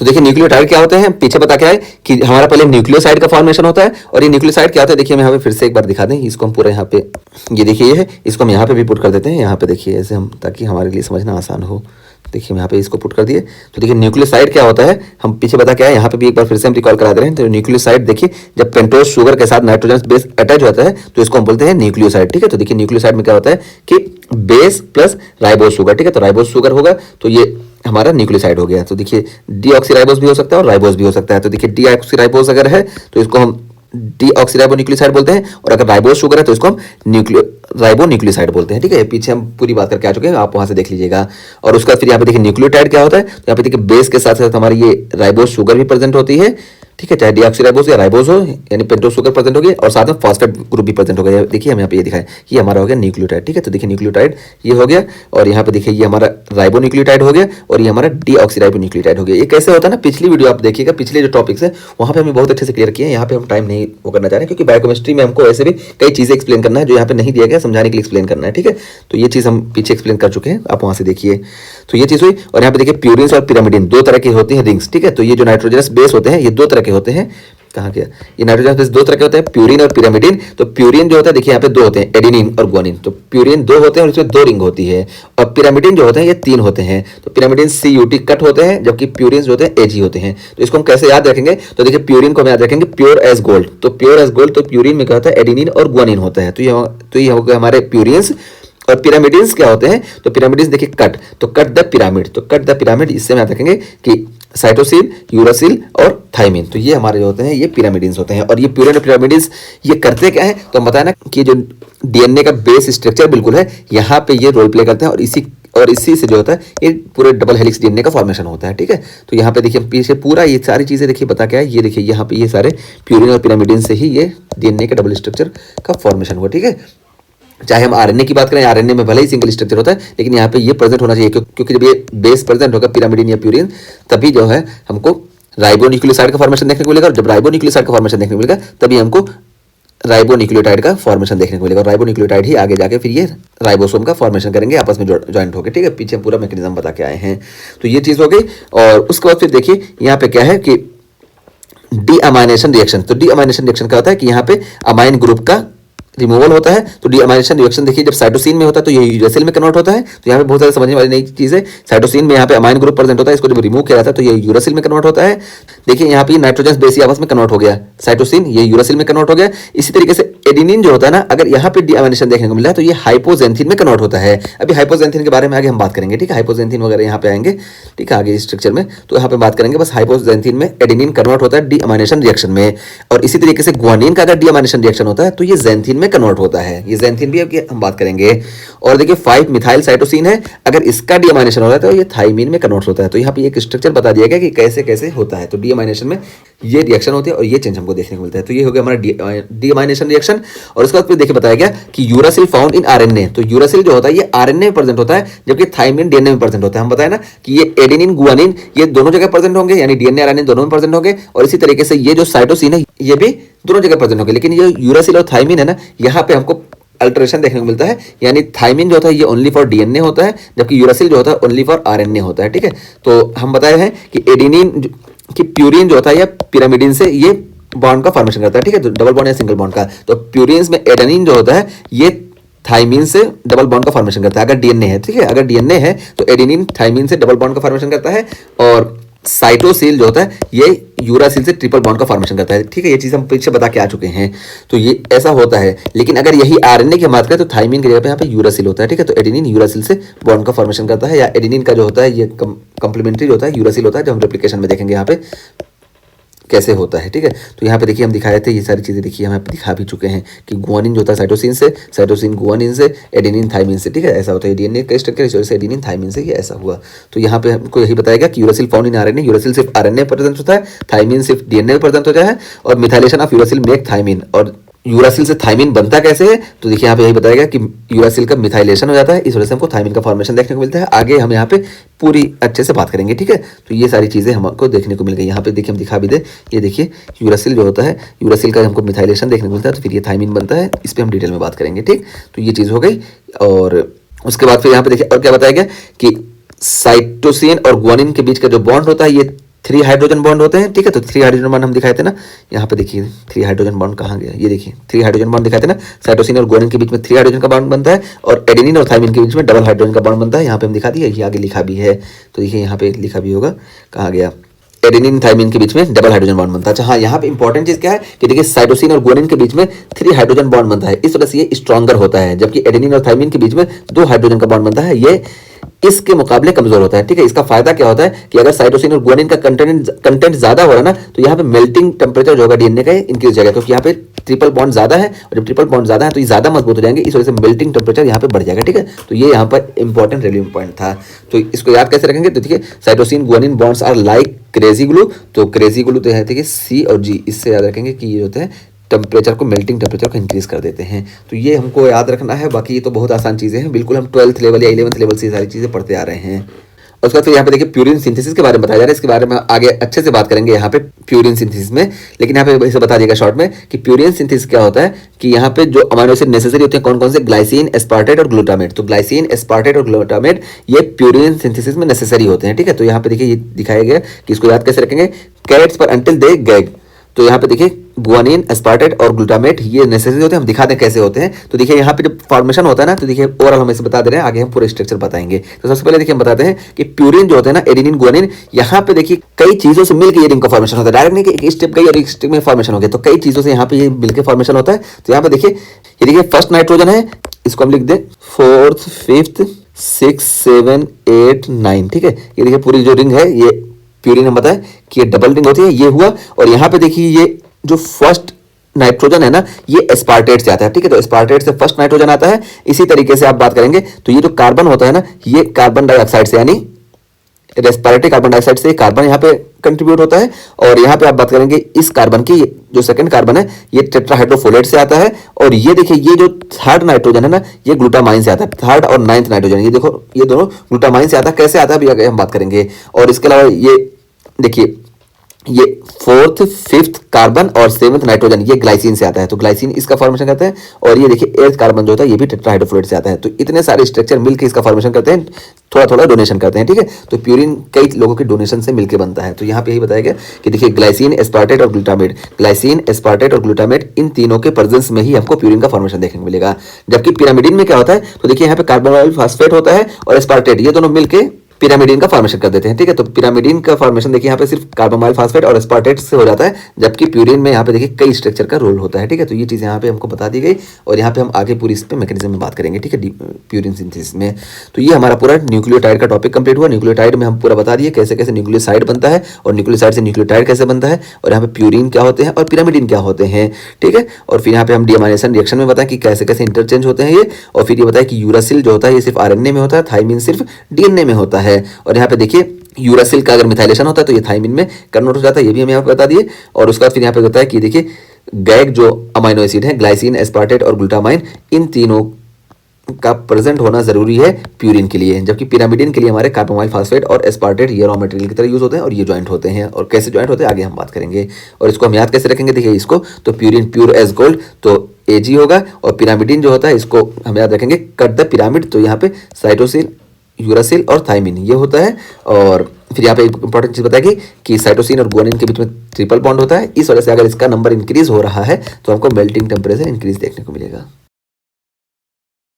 तो देखिए न्यूक्लियोटाइड क्या होते हैं, पीछे पता क्या है कि हमारा पहले न्यूक्लियोसाइड का फॉर्मेशन होता है, और ये न्यूक्लियोसाइड क्या होता है देखिए हम यहाँ पे फिर से एक बार दिखा दें, इसको हम पूरा यहाँ पे, ये देखिए ये है, इसको हम यहाँ पे भी पुट कर देते हैं, यहाँ पे देखिए ऐसे हम, ताकि हमारे लिए समझना आसान हो। देखिए हम यहाँ पे इसको पुट कर दिए। तो देखिए न्यूक्लियोसाइड क्या होता है, हम पीछे बता क्या है, यहाँ पे भी एक बार फिर से हम रिकॉल करा दे रहे हैं। तो न्यूक्लियोसाइड देखिए जब पेंटोज शुगर के साथ नाइट्रोजन बेस अटैच होता है तो इसको हम बोलते हैं न्यूक्लियोसाइड, ठीक है। तो देखिए न्यूक्लियोसाइड में क्या होता है कि बेस प्लस राइबोज शुगर, ठीक है। तो राइबोज शुगर होगा तो ये हमारा न्यूक्लियोसाइड हो गया। तो देखिए डीऑक्सीराइबोज भी हो सकता है और राइबोज भी हो सकता है। तो देखिए डीऑक्सीराइबोज अगर है तो इसको हम डीऑक्सीराइबोन्यूक्लियोसाइड बोलते हैं, और अगर राइबोज शुगर है तो इसको हम राइबोन्यूक्लियोसाइड बोलते हैं, ठीक है। पीछे हम पूरी बात करके आ चुके हैं, आप वहां से देख लीजिएगा। और उसका फिर यहाँ पे देखिए न्यूक्लियोटाइड क्या होता है, तो यहाँ पे देखिए बेस के साथ साथ हमारी ये राइबोज शुगर भी प्रेजेंट होती है, ठीक है। चाहे डीऑक्सीराइबोज या राइबोज हो, यानी पेंटोज शुगर प्रेजेंट होगी, और साथ में फॉस्फेट ग्रुप भी प्रेजेंट हो गया। देखिए हम यहाँ पे ये दिखाएं, ये हमारा हो गया न्यूक्लियोटाइड, ठीक है। तो देखिए न्यूक्लियोटाइड ये हो गया, और यहाँ पे देखिए ये हमारा राइबोन्यूक्लियोटाइड हो गया, और ये हमारा डीऑक्सीराइबोन्यूक्लियोटाइड हो गया। ये कैसे होता है ना, पिछली वीडियो आप देखिएगा, पिछले जो टॉपिक्स है वहाँ पे हमने बहुत अच्छे से क्लियर किए हैं। यहाँ पे हम टाइम नहीं वो करना चाह रहे हैं, क्योंकि बायोकेमिस्ट्री में हमको ऐसे भी कई चीजें एक्सप्लेन करना है जो यहाँ पे नहीं दिया गया, समझाने के लिए एक्सप्लेन करना है, ठीक है। तो ये चीज हम पीछे एक्सप्लेन कर चुके हैं, आप वहाँ से देखिए। तो ये चीज हुई, और यहाँ पे देखिए प्यूरिन्स और पिरामिडिन दो तरह के होते हैं रिंग्स, ठीक है। तो ये जो नाइट्रोजनस बेस होते हैं ये दो तरह के होते हैं। कहाँ गया, ये नाइट्रोजन बेस दो तरह के होते हैं, प्यूरिन और पिरामिडिन। तो प्यूरिन जो होता है देखिए यहाँ पे दो होते हैं, एडेनिन और गुआनिन। तो प्यूरिन दो होते हैं और इसमें दो रिंग होती है, और पिरामिडिन जो होते हैं ये तीन होते हैं। तो पिरामिडिन CUT कट होते हैं, जबकि प्यूरिन जो होते हैं AG होते हैं। तो इसको हम कैसे याद रखेंगे, तो देखिए प्यूरिन को हम याद रखेंगे प्योर एज गोल्ड। तो प्योर एज गोल्ड, तो प्यूरिन में क्या होता है, एडेनिन और गुआनिन होता है। तो ये हो गए हमारे प्यूरिन्स। और पिरामिडिन्स क्या होते हैं, तो पिरामिडिन्स देखिए कट, तो कट द पिरामिड, तो कट द पिरामिड, इससे हम याद रखेंगे कि साइटोसिन, यूरासिल और थाइमिन। तो ये हमारे जो होते हैं ये पिरामिडिन्स होते हैं। और ये प्यूरिन और पिरामिडिन्स ये करते क्या है, तो हम बताया ना कि जो DNA का बेस स्ट्रक्चर बिल्कुल है, यहाँ पे ये रोल प्ले करते हैं, और इसी से जो होता है ये पूरे डबल हेलिक्स DNA का फॉर्मेशन होता है, ठीक है। तो यहाँ पे देखिए पीछे पूरा ये सारी चीजें देखिए बता क्या है, ये देखिए यहाँ पे ये सारे प्यूरिन और पिरामिडिन से ही ये DNA के डबल स्ट्रक्चर का फॉर्मेशन हुआ, ठीक है। चाहे हम RNA की बात करें, RNA में भले ही सिंगल स्ट्रक्चर होता है, लेकिन यहाँ पे ये प्रेजेंट होना चाहिए, क्योंकि जब ये बेस प्रेजेंट होगा पिरामिडिन या प्यूरिन, तभी जो है हमको राइबोन्यूक्लियोसाइड का फॉर्मेशन देखने को मिलेगा। और जब राइबोन्यूक्लियोसाइड का फॉर्मेशन देखने को मिलेगा तभी हमको राइबोन्यूक्लियोटाइड का फॉर्मेशन देखने को मिलेगा। और राइबोन्यूक्लियोटाइड ही आगे जाके फिर ये राइबोसोम का फॉर्मेशन करेंगे, आपस में ज्वाइंट होकर, ठीक है। पीछे पूरा मैकेनिज्म बता के आए हैं। तो ये चीज़ हो गई। और उसके बाद फिर देखिए यहाँ पे क्या है कि डीअमाइनेशन रिएक्शन। तो डीअमाइनेशन रिएक्शन क्या होता है कि यहाँ पे अमाइन ग्रुप का रिमूवल होता है। तो डीअमाइनेशन रिएक्शन देखिए जब साइटोसिन में होता है तो ये यूरासिल में कन्वर्ट होता है। तो यहाँ पे बहुत सारे समझने वाली नई चीज़ है, साइटोसिन में यहाँ पे अमाइन ग्रुप प्रेजेंट होता है, इसको जब रिमूव किया जाता है तो ये यूरासिल में कन्वर्ट होता है। देखिए यहाँ पे नाइट्रोजन बेस आपस में कन्वर्ट हो गया, साइटोसिन ये यूरासिल में कन्वर्ट हो गया। इसी तरीके से एडेनिन जो होता है ना, अगर यहाँ पे डीअमाइनेशन देखने को मिला है तो ये हाइपोजेंथिन में कन्वर्ट होता है। अभी हाइपोजेंथिन के बारे में आगे हम बात करेंगे, ठीक है। हाइपोजेंथिन वगैरह यहाँ पे आएंगे, ठीक है, आगे स्ट्रक्चर में, तो यहाँ पे बात करेंगे। बस हाइपोजेंथिन में एडेनिन कन्वर्ट होता है डीअमाइनेशन रिएक्शन में। और इसी तरीके से गुआनिन का अगर डीअमाइनेशन रिएक्शन होता है तो ये जेंथिन में कन्वर्ट होता है, ये जेंथिन भी अब हम बात करेंगे। और देखिए 5 मिथाइल साइटोसिन है, अगर इसका डीअमाइनेशन होता है तो ये थाइमिन में कन्वर्ट होता है। तो यहाँ पे एक स्ट्रक्चर बता दिया गया कि कैसे कैसे होता है। तो डीअमाइनेशन में ये रिएक्शन होती है और ये चेंज हमको देखने को मिलता है। तो ये हो गया हमारा डीअमाइनेशन रिएक्शन। और उसके बाद फिर देखिए बताया गया कि यूरासिल फाउंड इन RNA। तो यूरासिल जो होता है ये RNA में प्रेजेंट होता है, जबकि थाइमिन DNA में प्रेजेंट होता है। हम बताया ना कि ये एडेनिन गुआनिन ये दोनों जगह प्रेजेंट होंगे, यानी DNA RNA दोनों में प्रेजेंट होंगे। और इसी तरीके से ये जो साइटोसिन है ये भी दोनों जगह प्रेजेंट होंगे। लेकिन ये यूरासिल और थाइमिन है ना, यहाँ पे हमको अल्टरेशन देखने को मिलता है, यानी थाइमिन जो होता है ये ओनली फॉर DNA होता है, जबकि यूरासिल जो होता है ओनली फॉर RNA होता है, ठीक है। तो हम बताए हैं कि एडेनिन कि प्यूरिन जो होता है या पिरामिडिन से ये बॉन्ड का फॉर्मेशन करता है, ठीक है, तो डबल बॉन्ड या सिंगल बॉन्ड का। तो प्यूरिन्स में एडेनिन जो होता है ये थाइमिन से डबल बॉन्ड का फॉर्मेशन करता है अगर DNA है, ठीक है। अगर DNA है तो एडेनिन थाइमिन से डबल बॉन्ड का फॉर्मेशन करता है, और साइटोसिल जो होता है ये यूरासिल से ट्रिपल बॉन्ड का फॉर्मेशन करता है, ठीक है। ये चीज़ हम पीछे बता के आ चुके हैं। तो ये ऐसा होता है। लेकिन अगर यही RNA की बात करें तो थाइमिन की जगह पे यहाँ पे यूरासिल होता है, ठीक है। तो एडेनिन यूरासिल से बॉन्ड का फॉर्मेशन करता है, या एडेनिन का जो होता है ये कंप्लीमेंट्री होता है, यूरासिल होता है, जो हम रेप्लिकेशन में देखेंगे यहाँ पे कैसे होता है, ठीक है। तो यहाँ पे देखिए हम दिखाए थे ये सारी चीज़ें, देखिए हम दिखा भी चुके हैं कि गुआनिन जो होता है साइटोसिन से, साइटोसिन गुआनिन से, एडेनिन थाइमिन से, ठीक है। ऐसा होता है DNA का स्ट्रक्चर, इस वजह से एडेनिन थाइमिन से ये ऐसा हुआ। तो यहाँ पे हमको यही बताया गया कि uracil found in RNA, uracil सिर्फ RNA प्रेजेंट होता है, थाइमिन सिर्फ DNA में प्रेजेंट होता है। और methylation of uracil make thymine, और यूरासिल से थाइमिन बनता कैसे है, तो देखिए यहाँ पे यही बताया गया कि यूरासिल का मिथाइलेशन हो जाता है, इस वजह से हमको थाइमिन का फॉर्मेशन देखने को मिलता है। आगे हम यहाँ पे पूरी अच्छे से बात करेंगे, ठीक है। तो ये सारी चीज़ें हमको देखने को मिल गई। यहाँ पे देखिए हम दिखा भी दे, ये देखिए यूरासिल जो होता है, यूरासिल का हमको मिथाइलेशन देखने को मिलता है, तो फिर ये थाइमिन बनता है, इस पर हम डिटेल में बात करेंगे, ठीक। तो ये चीज़ हो गई। और उसके बाद फिर यहाँ पे देखिए और क्या बताया गया कि साइटोसिन और गुआनिन के बीच का जो बॉन्ड होता है ये 3 हाइड्रोजन बॉन्ड होते हैं, ठीक है। तो 3 हाइड्रोजन बॉन्ड हम दिखाए थे ना, यहाँ पे देखिए 3 हाइड्रोजन बॉन्ड कहाँ गया, ये देखिए 3 हाइड्रोजन बॉन्ड दिखाए थे ना। साइटोसिन और गुआनिन के बीच में 3 हाइड्रोजन का बॉन्ड बनता है और एडेनिन और थाइमिन के बीच में डबल हाइड्रोजन का बॉन्ड बनता है। यहाँ पे हम दिखा दिए, ये आगे लिखा भी है, तो देखिए यहाँ पे लिखा भी होगा, कहाँ गया, एडेनिन थाइमिन के बीच में डबल हाइड्रोजन बॉन्ड बनता है। अच्छा हाँ, यहाँ पे इंपॉर्टेंट चीज क्या है कि देखिए साइटोसिन और गुआनिन के बीच में 3 हाइड्रोजन बॉन्ड बनता है, इस वजह से ये स्ट्रॉन्गर होता है, जबकि एडेनिन और थाइमिन के बीच में 2 हाइड्रोजन का बॉन्ड बनता है, ये इसके मुकाबले कमजोर होता है, ठीक है। इसका फायदा क्या होता है कि अगर साइटोसिन और गुआनिन का कंटेंट ज्यादा हो रहा है ना, तो यहाँ पे मेल्टिंग टेम्परेचर जो होगा डीएनए का इंक्रीज हो जाएगा, क्योंकि यहाँ पे ट्रिपल बॉन्ड ज्यादा है, और जब ट्रिपल बॉन्ड ज्यादा है तो ये ज्यादा मजबूत हो जाएंगे, इस वजह से मेल्टिंग टेम्परेचर यहाँ पे बढ़ जाएगा, ठीक है। तो ये यहाँ पर इंपॉर्टेंट रिलीविंग पॉइंट था। तो इसको याद कैसे रखेंगे, तो देखिए cytosine guanine bonds are like crazy glue, तो क्रेजी ग्लू तो है, ठीक है, सी और जी, इससे याद रखेंगे कि ये होते हैं टेम्परेचर को, मेल्टिंग टेम्परेचर को इंक्रीज कर देते हैं। तो ये हमको याद रखना है, बाकी ये तो बहुत आसान चीज़ें हैं, बिल्कुल हम 12th लेवल या 11th लेवल से ये सारी चीज़ें पढ़ते आ रहे हैं। और उसके बाद फिर यहाँ पे देखिए प्यूरिन सिंथेसिस के बारे में बताया जा रहा है, इसके बारे में आगे अच्छे से बात करेंगे यहाँ पे प्यूरिन सिंथेसिस में, लेकिन यहाँ पे इसे बता दिएगा शॉर्ट में कि प्यूरिन सिंथेसिस क्या होता है कि यहाँ पे जो अमाइनो एसिड नेसेसरी होते हैं कौन कौन से, ग्लाइसिन, एस्पार्टेट और ग्लूटामेट। तो ग्लाइसिन, एस्पार्टेट और ग्लूटामेट ये प्यूरिन सिंथेसिस में नेसेसरी होते हैं, ठीक है। तो यहाँ पे देखिए ये दिखाया गया कि इसको याद कैसे रखेंगे, कैरेट्स पर अंटिल दे गैग। तो यहाँ पे देखिए गुआनिन, एस्पार्टेट और ग्लूटामेट ये नेसेसरी होते हैं, हम दिखा दें कैसे होते हैं। तो देखिए यहाँ पे जब फॉर्मेशन होता है ना, तो देखिए ओवरऑल हम इसे बता दे रहे हैं, आगे हम पूरे स्ट्रक्चर बताएंगे। तो सबसे पहले देखिए हम बताते हैं कि प्यूरिन जो होते हैं ना, एडेनिन गुआनिन, यहाँ पे देखिए कई चीजों से मिलकर ये रिंग का फॉर्मेशन होता है, डायरेक्ट नहीं कि एक स्टेप गई और एक स्टेप में फॉर्मेशन हो गया, तो कई चीजों से यहाँ पे ये मिलकर फॉर्मेशन होता है। तो यहाँ पे देखिए ये देखिए फर्स्ट नाइट्रोजन है, इसको हम लिख दें 4th, 5th, 6, 7, 8, 9, ठीक है। ये देखिए पूरी जो रिंग है ये प्यूरिन हम बताएं कि ये डबल रिंग होती है, ये हुआ। और यहाँ पे देखिए ये जो फर्स्ट नाइट्रोजन है ना, ये एस्पार्टेट से आता है, ठीक है। तो एस्पार्टेट से फर्स्ट नाइट्रोजन आता है। इसी तरीके से आप बात करेंगे तो ये जो कार्बन होता है ना, ये कार्बन डाइऑक्साइड से, यानी रेस्पिरेटरी कार्बन डाइऑक्साइड से कार्बन यहाँ पे कंट्रीब्यूट होता है। और यहाँ पे आप बात करेंगे इस कार्बन की, जो सेकंड कार्बन है ये टेट्राहाइड्रोफोलेट से आता है। और ये देखिए ये जो थर्ड नाइट्रोजन है ना, ये ग्लूटामाइन से आता है, थर्ड और 9th नाइट्रोजन, ये देखो ये दोनों ग्लूटामाइन से आता है। कैसे आता है अभी आगे हम बात करेंगे। और इसके अलावा ये देखिए ये 4th, 5th कार्बन और 7th नाइट्रोजन ये ग्लाइसिन से आता है, तो ग्लाइसिन इसका फॉर्मेशन करते हैं। और ये देखिए 8th कार्बन जो होता है ये भी टेट्राहाइड्रोफोलेट से आता है। तो इतने सारे स्ट्रक्चर मिलकर इसका फॉर्मेशन करते हैं, थोड़ा थोड़ा डोनेशन करते हैं, ठीक है। तो प्यूरिन कई लोगों के डोनेशन से मिलकर बनता है। तो यहाँ पे यही बताया गया कि देखिए ग्लाइसिन, एस्पार्टेट और ग्लूटामेट, ग्लाइसिन, एस्पार्टेट और ग्लूटामेट, इन तीनों के प्रेजेंस में ही हमको प्यूरिन का फॉर्मेशन देखने को मिलेगा। जबकि पिरामिडिन में क्या होता है, तो देखिए यहाँ पे कार्बोनाइल फास्फेट होता है और एस्पार्टेट, ये दोनों मिलकर पिरामिडिन का फॉर्मेशन कर देते हैं, ठीक है। तो पिरामिडिन का फॉर्मेशन देखिए यहाँ पे सिर्फ कार्बोमाइल फास्फेट और एस्पार्टेट से हो जाता है, जबकि प्यूरिन में यहाँ पे देखिए कई स्ट्रक्चर का रोल होता है, ठीक है। तो ये चीज़ यहाँ पे हमको बता दी गई और यहाँ पे हम आगे पूरी इस पे मैकेनिज्म में बात करेंगे, ठीक है, प्यूरिन सिंथेसिस में। तो ये हमारा पूरा न्यूक्लियोटाइड का टॉपिक कंप्लीट हुआ। न्यूक्लियोटाइड में हम पूरा बता दिए कैसे कैसे न्यूक्लियोसाइड बनता है और न्यूक्लियोसाइड से न्यूक्लियोटाइड कैसे बनता है, और यहाँ पे प्यूरिन क्या होते हैं और पिरामिडिन क्या होते हैं, ठीक है। और फिर यहाँ पे हम डीएमाइनेशन रिएक्शन में बताएं कि कैसे कैसे इंटरचेंज होते हैं ये, और फिर ये बताया कि यूरासिल जो होता है ये सिर्फ आरएनए में होता है, थाइमिन सिर्फ डीएनए में होता है। और यहाँ पे देखिए यूरासिल का अगर मिथाइलेशन होता है तो ये थाइमिन में कन्वर्ट हो जाता है, ये भी हम यहाँ पे बता दिए। और उसके बाद फिर यहाँ पे होता है कि देखिए गैग जो अमाइनो एसिड है, ग्लाइसिन, एस्पार्टेट और ग्लूटामाइन, इन तीनों का प्रेजेंट होना जरूरी है प्यूरिन के लिए, जबकि पिरामिडिन के लिए हमारे कार्बोमाइल फास्फेट और एस्पार्टेट ये रॉ मटेरियल की तरह यूज होते हैं और ये ज्वाइंट होते हैं। और कैसे ज्वाइंट होते हैं आगे हम बात करेंगे। और इसको हम याद कैसे रखेंगे, देखिए इसको तो प्यूरिन प्योर एज गोल्ड, तो एजी होगा। और पिरामिडिन जो होता है इसको हम याद रखेंगे कट द पिरामिड, तो यहाँ पे साइटोसिल, यूरासिल और थाइमिन ये होता है। और फिर यहाँ पे एक इंपॉर्टेंट चीज बताएगी कि साइटोसिन और गुआनिन के बीच में ट्रिपल बॉन्ड होता है, इस वजह से अगर इसका नंबर इंक्रीज हो रहा है तो हमको मेल्टिंग टेम्परेचर इंक्रीज देखने को मिलेगा।